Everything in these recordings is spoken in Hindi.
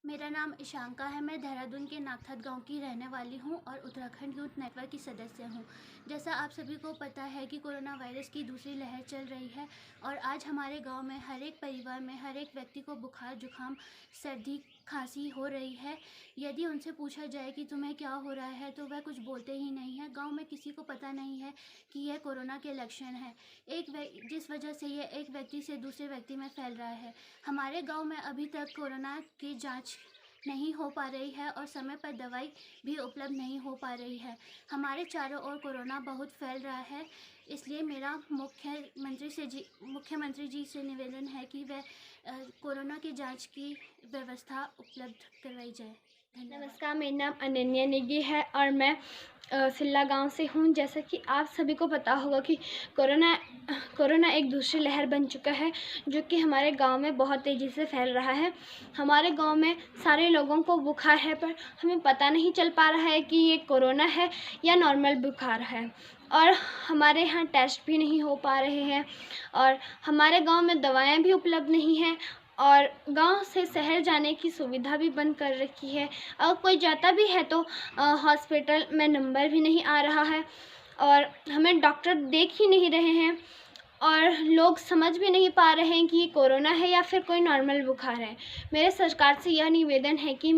मेरा नाम ईशांका है। मैं देहरादून के नागथत गांव की रहने वाली हूं और उत्तराखंड यूथ नेटवर्क की सदस्य हूं। जैसा आप सभी को पता है कि कोरोना वायरस की दूसरी लहर चल रही है और आज हमारे गांव में हर एक परिवार में हर एक व्यक्ति को बुखार, जुखाम, सर्दी, खांसी हो रही है। यदि उनसे पूछा जाए कि तुम्हें क्या हो रहा है तो वह कुछ बोलते ही नहीं है। गाँव में किसी को पता नहीं है कि यह कोरोना के लक्षण है, जिस वजह से यह एक व्यक्ति से दूसरे व्यक्ति में फैल रहा है। हमारे गांव में अभी तक कोरोना की जांच नहीं हो पा रही है और समय पर दवाई भी उपलब्ध नहीं हो पा रही है। हमारे चारों ओर कोरोना बहुत फैल रहा है, इसलिए मेरा मुख्यमंत्री जी से निवेदन है कि वह कोरोना की जांच की व्यवस्था उपलब्ध करवाई जाए। नमस्कार, मेरा नाम अनन्या नेगी है और मैं सिल्ला गांव से हूं। जैसा कि आप सभी को पता होगा कि कोरोना एक दूसरी लहर बन चुका है जो कि हमारे गांव में बहुत तेज़ी से फैल रहा है। हमारे गांव में सारे लोगों को बुखार है, पर हमें पता नहीं चल पा रहा है कि ये कोरोना है या नॉर्मल बुखार है। और हमारे यहाँ टेस्ट भी नहीं हो पा रहे हैं और हमारे गांव में दवाएं भी उपलब्ध नहीं हैं और गांव से शहर जाने की सुविधा भी बंद कर रखी है। अगर कोई जाता भी है तो हॉस्पिटल में नंबर भी नहीं आ रहा है और हमें डॉक्टर देख ही नहीं रहे हैं और लोग समझ भी नहीं पा रहे हैं कि ये कोरोना है या फिर कोई नॉर्मल बुखार है। मेरे सरकार से यह निवेदन है कि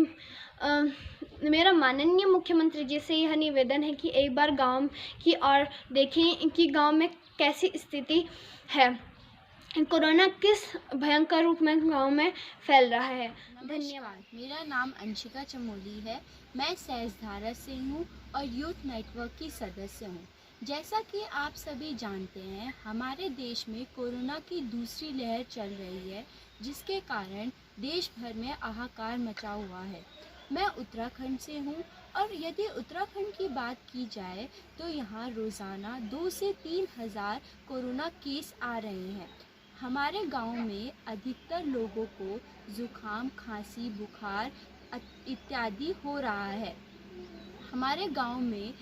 मेरा माननीय मुख्यमंत्री जी से यह निवेदन है कि एक बार गांव की ओर देखें कि गांव में कैसी स्थिति है, कोरोना किस भयंकर रूप में गांव में फैल रहा है। धन्यवाद। मेरा नाम अंशिका चमोली है। मैं सहस्त्रधारा से हूँ और यूथ नेटवर्क की सदस्य हूँ। जैसा कि आप सभी जानते हैं, हमारे देश में कोरोना की दूसरी लहर चल रही है, जिसके कारण देश भर में हाहाकार मचा हुआ है। मैं उत्तराखंड से हूँ और यदि उत्तराखंड की बात की जाए तो यहाँ रोज़ाना 2 से 3 हज़ार कोरोना केस आ रहे हैं। हमारे गांव में अधिकतर लोगों को जुखाम, खांसी, बुखार इत्यादि हो रहा है। हमारे गांव में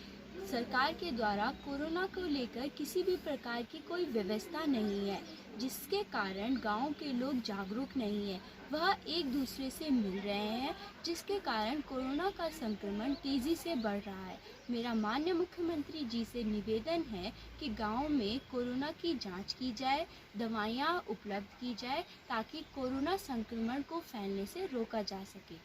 सरकार के द्वारा कोरोना को लेकर किसी भी प्रकार की कोई व्यवस्था नहीं है, जिसके कारण गांव के लोग जागरूक नहीं हैं। वह एक दूसरे से मिल रहे हैं, जिसके कारण कोरोना का संक्रमण तेज़ी से बढ़ रहा है। मेरा माननीय मुख्यमंत्री जी से निवेदन है कि गांव में कोरोना की जांच की जाए, दवाइयाँ उपलब्ध की जाए ताकि कोरोना संक्रमण को फैलने से रोका जा सके।